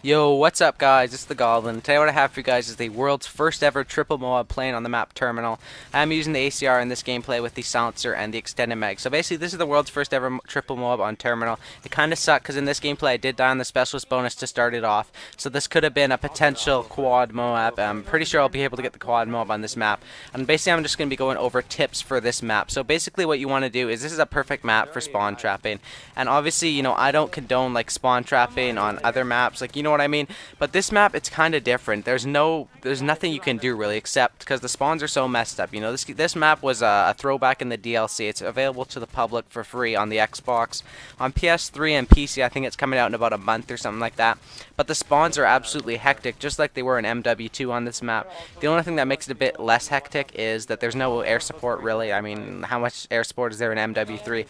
Yo, what's up guys? It's the Goblin. Today what I have for you guys is the world's first ever triple MOAB plane on the map Terminal. I'm using the ACR in this gameplay with the silencer and the extended mag. So basically this is the world's first ever triple MOAB on Terminal. It kind of sucked because in this gameplay I did die on the specialist bonus to start it off. So this could have been a potential quad MOAB. I'm pretty sure I'll be able to get the quad MOAB on this map. And basically I'm just going to be going over tips for this map. So basically what you want to do is this is a perfect map for spawn trapping. And obviously, I don't condone like spawn trapping on other maps. Like, you know what I mean? But this map, it's kind of different. There's nothing you can do really, except because the spawns are so messed up. This map was a throwback in the DLC. It's available to the public for free on the Xbox, on PS3 and PC. I think it's coming out in about a month or something like that. But the spawns are absolutely hectic, just like they were in MW2 on this map. The only thing that makes it a bit less hectic is that there's no air support really. I mean, how much air support is there in MW3?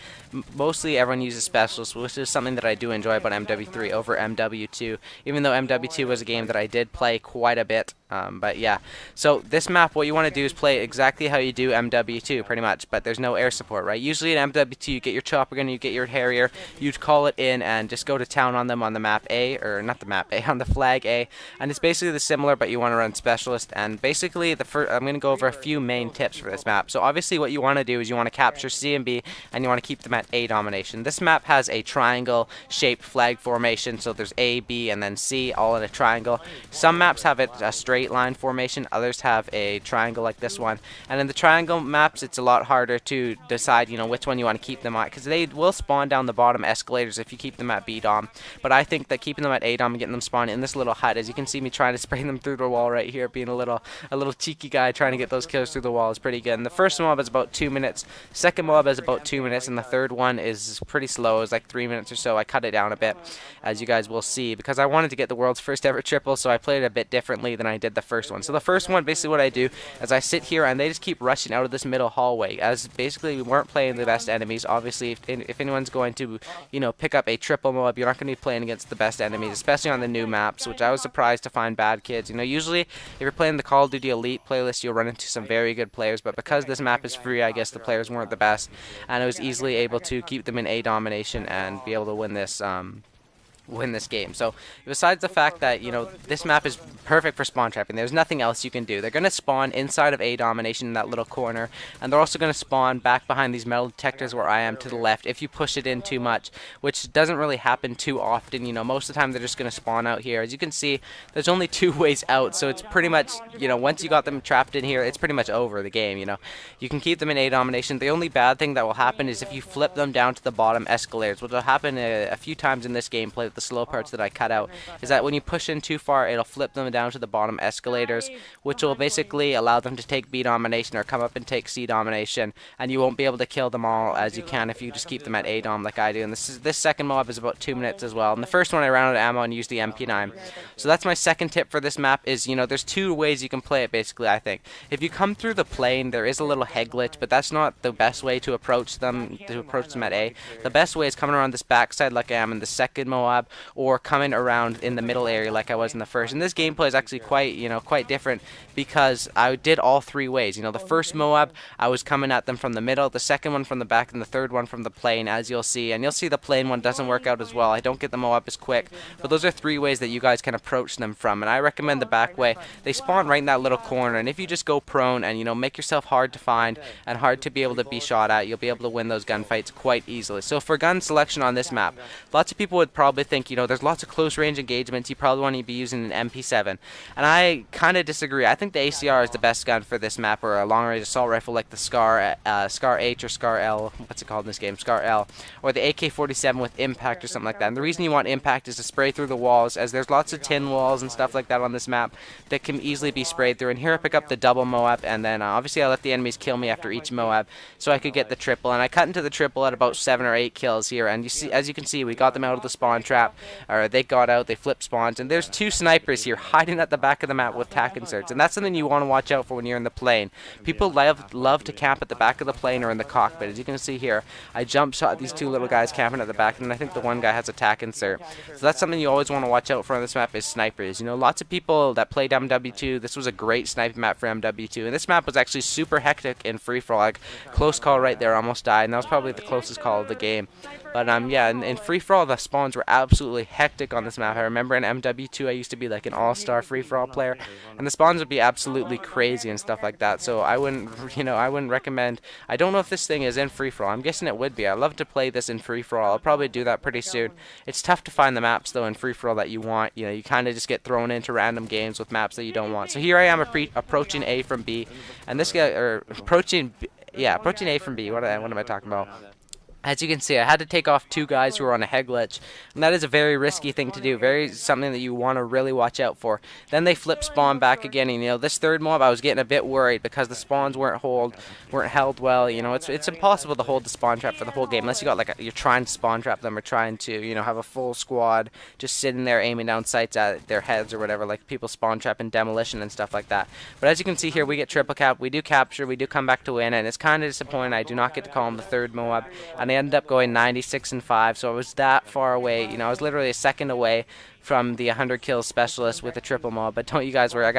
Mostly everyone uses specialists, which is something that I do enjoy about MW3 over MW2, even though MW2 was a game that I did play quite a bit. But yeah, so this map, what you want to do is play exactly how you do MW2 pretty much, but there's no air support, right? Usually in MW2 you get your chopper gun, you get your Harrier, you'd call it in and just go to town on them on the map A, or not the map A, on the flag A, and it's basically the similar, but you want to run specialist. And basically I'm going to go over a few main tips for this map. So obviously what you want to do is you want to capture C and B, and you want to keep them at A domination. This map has a triangle shaped flag formation, so there's A, B, and then C all in a triangle. Some maps have it a straight line formation, others have a triangle like this one, and in the triangle maps it's a lot harder to decide which one you want to keep them at, because they will spawn down the bottom escalators if you keep them at B dom. But I think that keeping them at A dom and getting them spawned in this little hut, as you can see me trying to spray them through the wall right here, being a little cheeky guy trying to get those kills through the wall, is pretty good. And the first mob is about 2 minutes, second mob is about 2 minutes, and the third one is pretty slow. It's like 3 minutes or so. I cut it down a bit, as you guys will see, because I wanted to get the world's first ever triple, so I played it a bit differently than I did the first one. So the first one, basically what I do is I sit here and they just keep rushing out of this middle hallway, as basically we weren't playing the best enemies. Obviously if anyone's going to pick up a triple MOAB, you're not going to be playing against the best enemies, especially on the new maps, which I was surprised to find bad kids. Usually if you're playing the Call of Duty Elite playlist, you'll run into some very good players, but because this map is free, I guess the players weren't the best, and I was easily able to keep them in A domination and be able to win this game. So besides the fact that this map is perfect for spawn trapping, there's nothing else you can do. They're going to spawn inside of A domination in that little corner, and they're also going to spawn back behind these metal detectors where I am to the left if you push it in too much, which doesn't really happen too often. Most of the time they're just going to spawn out here. As you can see, there's only 2 ways out, so it's pretty much once you got them trapped in here, it's pretty much over the game. You can keep them in A domination. The only bad thing that will happen is if you flip them down to the bottom escalators, which will happen a few times in this gameplay. The slow parts that I cut out is that when you push in too far, it'll flip them down to the bottom escalators, which will basically allow them to take B domination or come up and take C domination, and you won't be able to kill them all as you can if you just keep them at A dom like I do. And this second mob is about 2 minutes as well. And the first one I ran out of ammo and used the MP9. So that's my second tip for this map is there's 2 ways you can play it basically. I think if you come through the plane, there is a little head glitch, but that's not the best way to approach them at A. The best way is coming around this backside like I am in the second MOAB, or coming around in the middle area like I was in the first. And this gameplay is actually quite different, because I did all 3 ways. The first MOAB, I was coming at them from the middle, the second one from the back, and the third one from the plane, as you'll see. And you'll see the plane one doesn't work out as well. I don't get the MOAB as quick, but those are 3 ways that you guys can approach them from, and I recommend the back way. They spawn right in that little corner, and if you just go prone and make yourself hard to find and hard to be able to be shot at, you'll be able to win those gunfights quite easily. So for gun selection on this map, lots of people would probably think there's lots of close range engagements, you probably want to be using an MP7, and I kind of disagree. I think the ACR is the best gun for this map, or a long range assault rifle like the Scar H or Scar L, what's it called in this game, Scar L, or the AK-47 with impact or something like that. And the reason you want impact is to spray through the walls, as there's lots of tin walls and stuff like that on this map that can easily be sprayed through. And here I pick up the double MOAB, and then obviously I let the enemies kill me after each MOAB so I could get the triple, and I cut into the triple at about 7 or 8 kills here. And as you can see, we got them out of the spawn trap, or they got out, they flipped spawns, and there's 2 snipers here hiding at the back of the map with tac inserts, and that's something you want to watch out for when you're in the plane. People love to camp at the back of the plane or in the cockpit. As you can see here, I jump shot these 2 little guys camping at the back, and I think the one guy has a tac insert. So that's something you always want to watch out for on this map, is snipers. Lots of people that played MW2, this was a great sniping map for MW2, and this map was actually super hectic in free-for-all. Like, close call right there, almost died, and that was probably the closest call of the game. But yeah, in free-for-all, the spawns were absolutely absolutely hectic on this map. I remember in MW2 I used to be like an all-star free-for-all player, and the spawns would be absolutely crazy and stuff like that. So I wouldn't, I wouldn't recommend. I don't know if this thing is in free-for-all. I'm guessing it would be. I'd love to play this in free-for-all. I'll probably do that pretty soon. It's tough to find the maps though in free-for-all that you want. You kind of just get thrown into random games with maps that you don't want. So here I am approaching A from B, and this guy, or approaching A from B. What am I talking about? As you can see, I had to take off 2 guys who were on a head glitch, and that is a very risky thing to do, something that you want to really watch out for. Then they flip spawn back again, and this third mob I was getting a bit worried because the spawns weren't held well. It's impossible to hold the spawn trap for the whole game unless you got you're trying to spawn trap them or trying to have a full squad just sitting there aiming down sights at their heads or whatever, like people spawn trap in demolition and stuff like that. But as you can see here, we get triple cap, we do capture, we do come back to win, and it's kind of disappointing I do not get to call him the third Moab, and they ended up going 96-5, so I was that far away. I was literally a second away from the 100 kills specialist with a triple mob, but don't you guys worry, I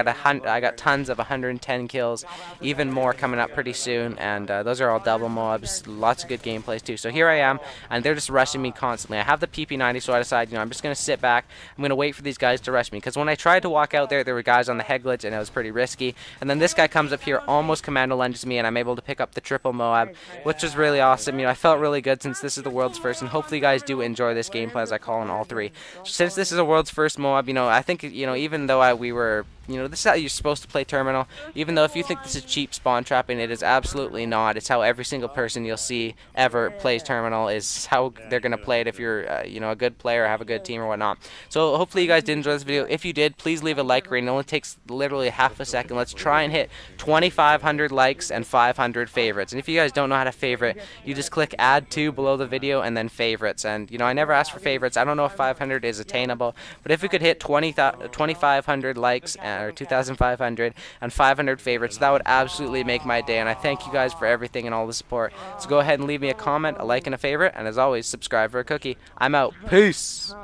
got tons of 110 kills, even more coming up pretty soon, and those are all double mobs, lots of good gameplays too. So here I am, and they're just rushing me constantly. I have the PP90, so I decided, I'm just going to sit back, I'm going to wait for these guys to rush me, because when I tried to walk out there were guys on the head glitch, and it was pretty risky, and then this guy comes up here, almost commando lunges me, and I'm able to pick up the triple Moab, which was really awesome. I felt really good since this is the world's first, and hopefully you guys do enjoy this gameplay as I call in all 3. Since this is a world's first Moab, I think, even though we were, this is how you're supposed to play Terminal, even though if you think this is cheap spawn trapping, it is absolutely not. It's how every single person you'll see ever plays Terminal, is how they're going to play it if you're, a good player or have a good team or whatnot. So hopefully you guys did enjoy this video. If you did, please leave a like rating. It only takes literally half a second. Let's try and hit 2,500 likes and 500 favorites. And if you guys don't know how to favorite, you just click add to below the video and then favorites. And, I never asked for favorites. I don't know if 500 is attainable, but if we could hit 2,500 likes or 2,500 and 500 favorites, that would absolutely make my day, and I thank you guys for everything and all the support. So go ahead and leave me a comment, a like, and a favorite, and as always, subscribe for a cookie. I'm out. Peace!